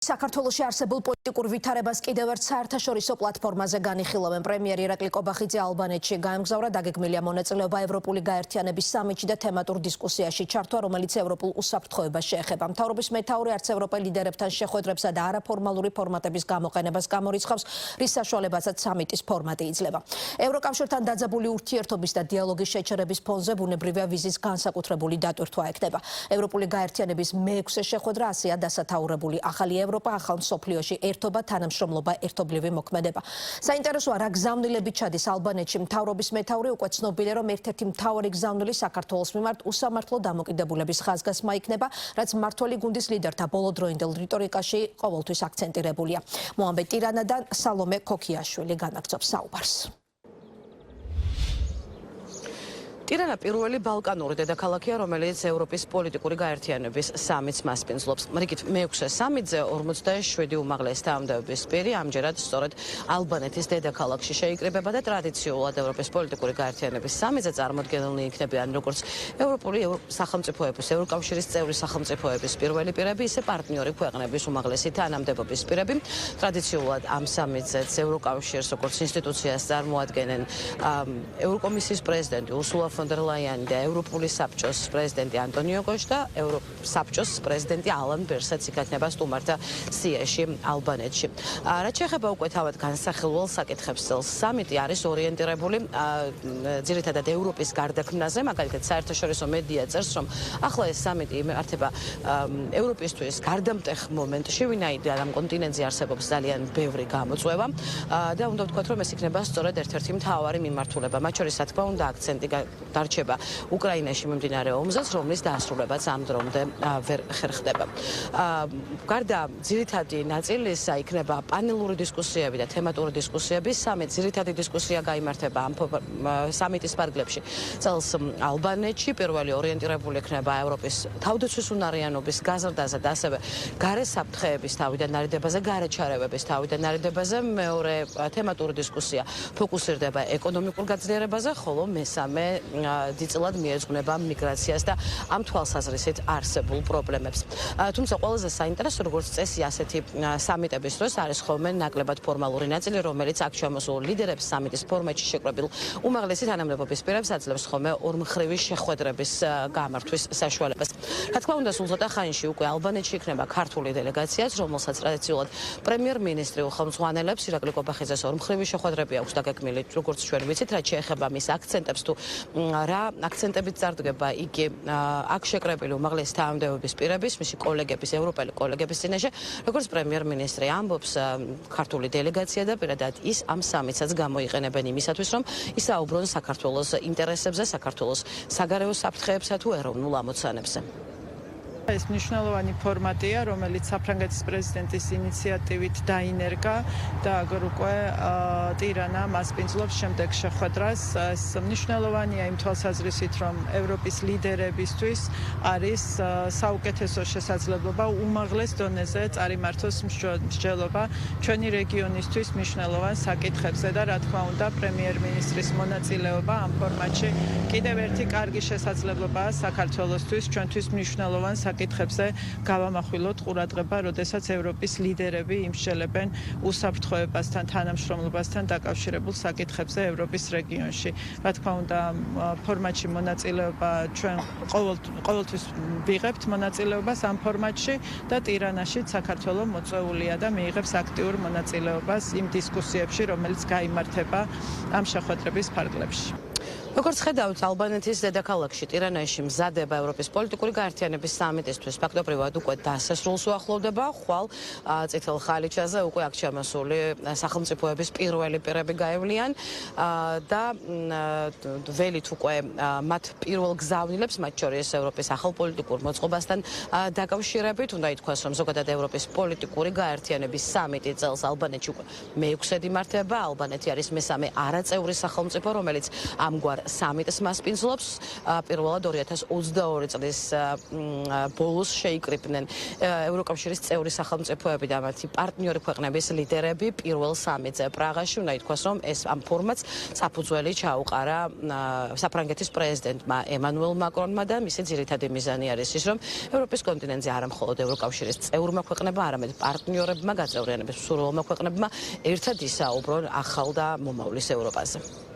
საქართველოში არსებულ პოლიტიკურ ვითარებას კიდევ ერთ საერთაშორისო პლატფორმაზე განიხილავენ. პრემიერ ირაკლი კობახიძე ალბანეთში გაემგზავრა, დაგეგმილია მონაწილეობა ევროპული გაერთიანების სამიტში და თემატურ დისკუსიაში ჩართვა, რომელიც ევროპულ უსაფრთხოებას შეეხება. მთავრობის მეთაური არც ევროპელ ლიდერებთან შეხვედრებსა და არაფორმალური ფორმატების გამოყენებას გამორიცხავს, რის საშუალებასაც სამიტის ფორმატი იძლევა. ევროკავშირთან დაძაბული ურთიერთობის და დიალოგის შეჩერების ფონზე ბუნებრივია ვიზის განსაკუთრებული დატვირთვა ექნება. ევროპული გაერთიანების მე-6 შეხვედრა ასეა დასათაურებული. ახალი ევროპა, ახალ მსოფლიოში ერთობა, თანამშრომლობა, ერთობლივი მოქმედება. საინტერესოა, რა გზავნილები ჩადის ალბანეთში. მთავრობის მეთაური უკვე ცნობილია, რომ ერთ-ერთი მთავარი გზავნილი საქართველოს მიმართ უსამართლო დამოკიდებულების ხაზგასმა იქნება, რაც მმართველი გუნდის ლიდერთა ბოლოდროინდელ რიტორიკაში ყოველთვის აქცენტირებულია. მოამბე ტირანადან სალომე ქოქიაშვილი განაგრძობს საუბარს. ტირანა პირველი ბალკანური დედაქალაქია, რომელიც ევროპის პოლიტიკური გაერთიანების სამიტს მასპინძლობს. რიგით მე-6 სამიტზე 47 უმაღლესი თანამდებობის პირი ამჯერად სწორედ ალბანეთის დედაქალაქში შეიკრიბება და ტრადიციულად ევროპის პოლიტიკური გაერთიანების სამიტზე წარმოდგენილნი იქნებიან როგორც ევროპული სახელმწიფოების, ევროკავშირის წევრი სახელმწიფოების პირველი პირები, ისე პარტნიორი ქვეყნების უმაღლესი თანამდებობის პირები. ტრადიციულად ამ სამიტზეც ევროკავშირს როგორც ინსტიტუციას წარმოადგენენ ევროკომისიის პრეზიდენტი ურსულა ფონ დერ ლაიანი და ევროპული საბჭოს პრეზიდენტი ანტონიო კოშტა და ევროსაბჭოს პრეზიდენტი ალან ბერსაც იქნება სტუმართა სიაში ალბანეთში. რაც შეეხება უკვე თავად განსახილველ საკითხებს წელს, სამიტი არის ორიენტირებული ძირითადად ევროპის გარდაქმნაზე, მაგალითად საერთაშორისო მედია წერს, რომ ახლა ეს სამიტი იმართება ევროპისთვის გარდამტეხ მომენტში, ვინაიდან ამ კონტინენტზე არსებობს ძალიან ბევრი გამოწვევა და უნდა ვთქვათ, რომ ეს იქნება სწორედ ერთ-ერთი მთავარი მიმართულება. მათ შორის, რა თქმა უნდა, აქცენტი დარჩება უკრაინაში მიმდინარე ომზეც, რომლის დასრულებაც ამ დრომდე ვერ ხერხდება. გარდა ძირითადი ნაწილისა იქნება პანელური დისკუსიები და თემატური დისკუსიები. სამით ძირითადი დისკუსია გაიმართება ამ სამიტის ფარგლებში წელს ალბანეთში. პირველი ორიენტირებული იქნება ევროპის თავდაცვის უნარიანობის გაზრდაზე და ასევე გარე საფრთხეების თავიდან ნარიდებაზე, გარე ჩარევების თავიდან ნარიდებაზე. მეორე თემატური დისკუსია ფოკუსირდება ეკონომიკურ გაძლიერებაზე, ხოლო მესამე დიდწილად მიეძღვნება მიგრაციას და ამ თვალსაზრისით არსებულ პრობლემებს. თუმცა ყველაზე საინტერესო, როგორც წესი ასეთი სამიტების დროს არის ხოლმე ნაკლებად ფორმალური ნაწილი, რომელიც აქ ჩამოსულ ლიდერებს სამიტის ფორმატში შეკრებილ უმაღლესი თანამდებობის პირებს აძლევს ხოლმე ორმხრივი შეხვედრების გამართვის საშუალებას. რა თქმა უნდა, სულ ცოტა ხანში უკვე ალბანეთში იქნება ქართული დელეგაციაც, რომელსაც ტრადიციულად პრემიერ-მინისტრი უხელმძღვანელებს. ირაკლი კობახიძეს ორმხრივი შეხვედრები აქვს დაგეგმილი, როგორც ჩვენ ვიცით, რაც შეეხება მის აქცენტებს თუ რა აქცენტებით წარდგება იგი აქ შეკრებილი უმაღლესი თანამდებობის პირების, მისი კოლეგების, ევროპელი კოლეგების წინაშე, როგორც პრემიერ-მინისტრი ამბობს, ქართული დელეგაცია და პირადად ის ამ სამიტსაც გამოიყენებენ იმისათვის, რომ ისაუბრონ საქართველოს ინტერესებზე, საქართველოს საგარეო საფრთხეებსა თუ ეროვნულ ამოცანებზე. ეს მნიშვნელოვანი ფორმატია, რომელიც საფრანგეთის პრეზიდენტის ინიციატივით დაინერგა და აგერ უკვე ტირანა მასპინძლობს შემდეგ შეხვედრას. ეს მნიშვნელოვანია იმ თვალსაზრისით, რომ ევროპის ლიდერებისთვის არის საუკეთესო შესაძლებლობა უმაღლეს დონეზე წარიმართოს მსჯელობა ჩვენი რეგიონისთვის მნიშვნელოვან საკითხებზე და რა თქმა უნდა პრემიერ-მინისტრის მონაწილეობა ამ ფორმატში კიდევ ერთი კარგი შესაძლებლობაა საქართველოსთვის, ჩვენთვის მნიშვნელოვან საკითხებზე გავამახვილოთ ყურადღება, როდესაც ევროპის ლიდერები იმსჯელებენ უსაფრთხოებასთან, თანამშრომლობასთან დაკავშირებულ საკითხებზე ევროპის რეგიონში. რა თქმა უნდა, ფორმატში მონაწილეობა ჩვენ ყოველთვის ვიღებთ მონაწილეობას ამ ფორმატში და ტირანაშიც საქართველო მოწვეულია და მიიღებს აქტიურ მონაწილეობას იმ დისკუსიებში, რომელიც გაიმართება ამ შეხვედრების ფარგლებში. როგორც ხედავთ, ალბანეთის დედაქალაქში ტირანაში მზადება ევროპის პოლიტიკური გაერთიანების სამიტისთვის. ფაქტობრივად უკვე დასასრულს უახლოვდება, ხვალ წითელ ხალიჩაზე უკვე აქ ჩამოსული სახელმწიფოების პირველი პირები გაევლიან და ველით უკვე მათ პირველ გზავნილებს, მათ შორის ევროპის ახალ პოლიტიკურ მოწყობასთან დაკავშირებით, უნდა ითქვას, რომ ზოგადად ევროპის პოლიტიკური გაერთიანების სამიტი წელს ალბანეთში უკვე მე-6 იმართება. ალბანეთი არის მესამე არაწევრი სახელმწიფო, რომელიც ამგვარ სამიტს მასპინძლობს. პირველად 2022 წლის ბოლოს შეიკრიბნენ ევროკავშირის წევრი სახელმწიფოები და მათი პარტნიორი ქვეყნების ლიდერები პირველ სამიტზე პრაღაში. უნდა ითქვას, რომ ეს ამ ფორმატს საფუძველი ჩაუყარა საფრანგეთის პრეზიდენტმა ემანუელ მაკრონმა და მისი ძირითადი მიზანი არის ის, რომ ევროპის კონტინენტზე არა მხოლოდ ევროკავშირის წევრმა ქვეყნებმა, არამედ პარტნიორებმა, გაწევრიანების მსურველმა ქვეყნებმა ერთად ისაუბრონ ახალ და მომავლის ევროპაზე.